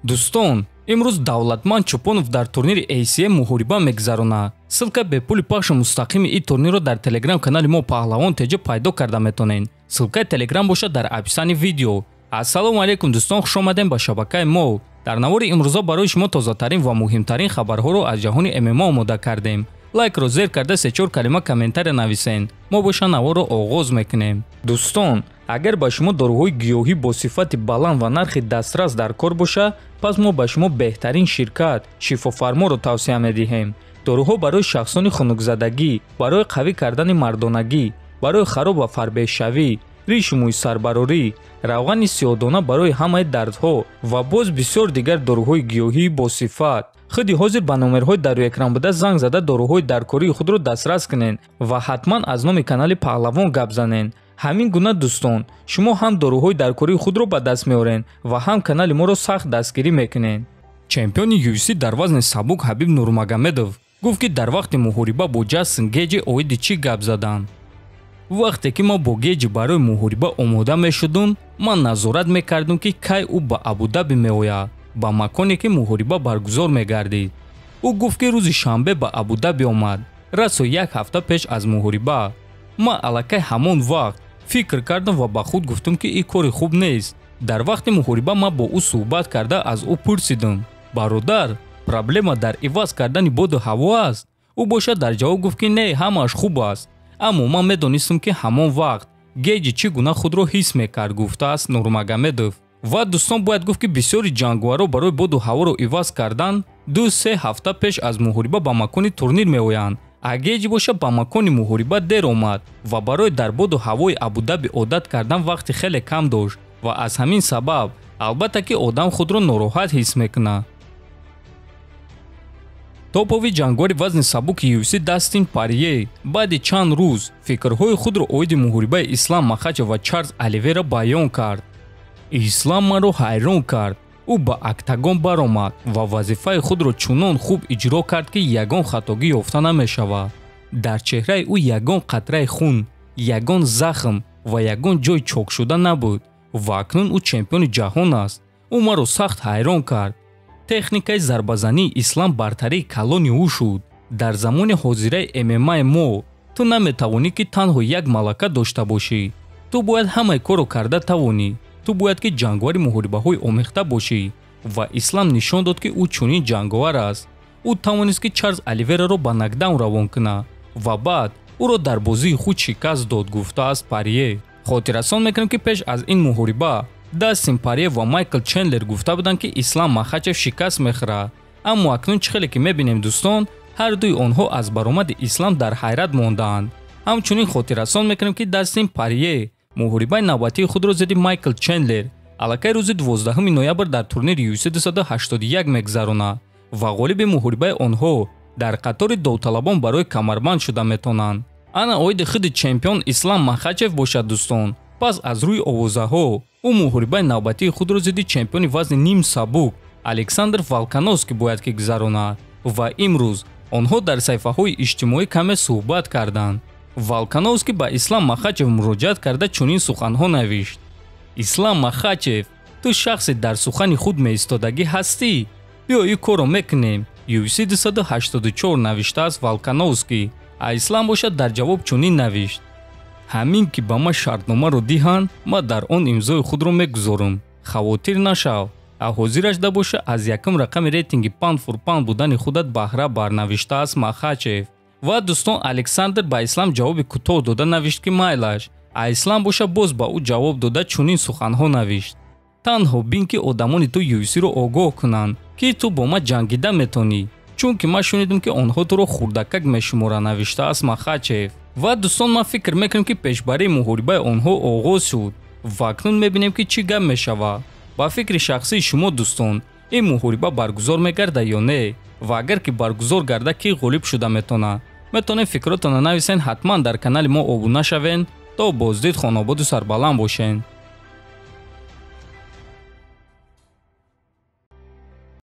дӯстон, имрӯз Давлатманд Чӯпонов дар турнири ACM муҳориба мегузаронад. Ссилка бепули пахши мустақими ин турнирро дар телеграм-канали мо Паҳлавон теҷа пайдо карда метонед. Ссилкаи телеграм бошад дар описани видео. Ассалому алайкум дӯстон, хушомадем ба шабакаи мо. Дар навори имрӯза барои шумо тозатарин ва муҳимтарин хабарҳоро аз ҷаҳони ММА омода кардем. лайкро зер карда 3-4 калима комментария нависен. Мо боша наворро оғоз мекунем. Дӯстон, агар ба шумо доруҳои гиёҳӣ бо сифати баланд ва нархи дастрас дар кор боша, пас мо ба шумо беҳтарин ширкат Шифофарморо тавсия медиҳем. доруҳо барои шахсони хунукзадагӣ, барои қавӣ кардани мардонагӣ, барои хароб ва фарбеҳшавӣ, риши мӯи сарбарорӣ, равғани сиёҳдона барои ҳамаи дардҳо ва боз бисёр дигар доруҳои гиёҳии босифат. худи ҳозир ба номерҳои дар рӯи экран буда занг зада доруҳои даркории худро дастрас кунед ва ҳатман аз номи канали Паҳлавон гап занед. ҳамин гуна дӯстон, шумо ҳам доруҳои даркории худро ба даст меоред ва ҳам канали моро сахт дастгирӣ мекунед. чемпиони UFC дар вазни сабук Ҳабиб Нурмагомедов гуфт ки дар вақти муҳориба бо Ҷастин Гейҷи оиди чӣ гап заданд. вақте ки мо бо Гейҷи барои муҳориба омода мешудум, ман назорат мекардам ки кай ӯ ба Абудаби меояд, ба маконе ки муҳориба баргузор мегардид. ӯ гуфт ки рӯзи шанбе ба Абудаби омад, расо 1 ҳафта пеш аз муҳориба. ман аллакай ҳамон вақт фикр кардам ва ба худ гуфтам ки ин кори хуб нест. дар вақти муҳориба ман бо ӯ суҳбат карда аз ӯ пурсидам: бародар, проблема дар иваз кардани боду ҳаво аст? ӯ бошад дар ҷавоб гуфт ки не, ҳамааш хуб аст. аммо ман медонистам ки ҳамон вақт Гейҷи чӣ гуна худро ҳис мекард, гуфтааст Нурмагомедов. ва дӯстон, бояд гуфт ки бисёри ҷанговарро барои боду ҳаворо иваз кардан 2-3 ҳафта пеш аз муҳориба ба макони турнир меоянд. а Гейҷи боша ба макони муҳориба дер омад ва барои дар боду ҳавои Абудаби одат кардан вақти хеле кам дошт ва аз ҳамин сабаб албатта ки одам худро нороҳат ҳис мекунад. топови ҷангори вазни сабуки UFC Дастин Порье баъди чанд рӯз фикрҳои худро оиди муҳорибаи Ислам Махачев ва Чарлз Оливера баён кард. ислам маро ҳайрон кард. ӯ ба октагон баромад ва вазифаи худро чунон хуб иҷро кард ки ягон хатогӣ ёфта намешавад. дар чеҳраи ӯ ягон қатраи хун, ягон захм ва ягон ҷой чок шуда набуд ва акнун ӯ чемпиони ҷаҳон аст. ӯ маро сахт ҳайрон кард. техникаи зарбазании Ислам бартарии калони ӯ шуд. дар замони ҳозираи ММА мо ту наметавонӣ ки танҳо як малака дошта бошӣ. ту бояд ҳамаи корро карда тавонӣ. ту бояд ки ҷанговари муҳорибаҳои омехта бошӣ ва Ислам нишон дод ки ӯ чунин ҷанговар аст. ӯ тавонист ки Чарлз Оливераро ба нокдаун равон кунад ва баъд ӯро дар бозии худ шикаст дод, гуфтааст Порье. хотиррасон мекунем ки пеш аз ин муҳориба Дастин Порье ва Майкл Чендлер гуфта буданд ки Ислам Махачев шикаст мехӯрад. аммо акнун чӣ хеле ки мебинем дӯстон, ҳар дуи онҳо аз баромади Ислам дар ҳайрат мондаанд. ҳамчунин хотиррасон мекунем ки Дастин Порье муҳорибаи навбатии худро зидди Майкл Чендлер аллакай рӯзи 12 ноябр дар турнири UFC 281 мегузаронад ва ғолиби муҳорибаи онҳо дар қатори довталабон барои камарбанд шуда метонанд. ана оиди худи чемпион Ислам Махачев бошад дӯстон. пас аз рӯи овозаҳо ӯ муҳорибаи навбатии худро зидди чемпиони вазни ним сабук Александр Волкановский бояд ки гузаронад ва имрӯз онҳо дар саҳифаҳои иҷтимоӣ каме суҳбат карданд. Волкановский ба Ислам Махачев муроҷиат карда чунин суханҳо навишт: Ислам Махачев, ту шахсе дар сухани худ меистодагӣ ҳастӣ? биё ин корро мекунем. UFC 284 навиштааст Волкановский. а Ислам бошад дар ҷавоб чунин навишт: ҳамин ки ба ман шартномаро диҳанд, ман дар он имзои худро мегузорам. хавотир нашав. а ҳозираш да боша аз якум рақами рейтинги паунд фур паунд будани худат баҳра бар, навиштааст Махачев. ва дӯстон, Александр ба Ислам ҷавоби кӯтоҳ дода навишт ки майлаш. а Ислам боша боз ба ӯ ҷавоб дода чунин суханҳо навишт: танҳо бин ки одамони ту UFC-ро огоҳ кунанд ки ту бо ман ҷангида метонӣ, чунки ман шунидам ки онҳо туро хурдакак мешуморанд, навиштааст Махачев. ва дӯстон, ман фикр мекунам ки пешбарии муҳорибаи онҳо оғоз шуд ва акнун мебинем ки чӣ гап мешавад. ба фикри шахсии шумо дӯстон, ин муҳориба баргузор мегардад ё не? ва агар ки баргузор гарда, ки ғолиб шуда метонад? метонед фикротонро нависен. ҳатман дар канали мо обуна шавен. то боздид, хонободу сарбаланд бошен.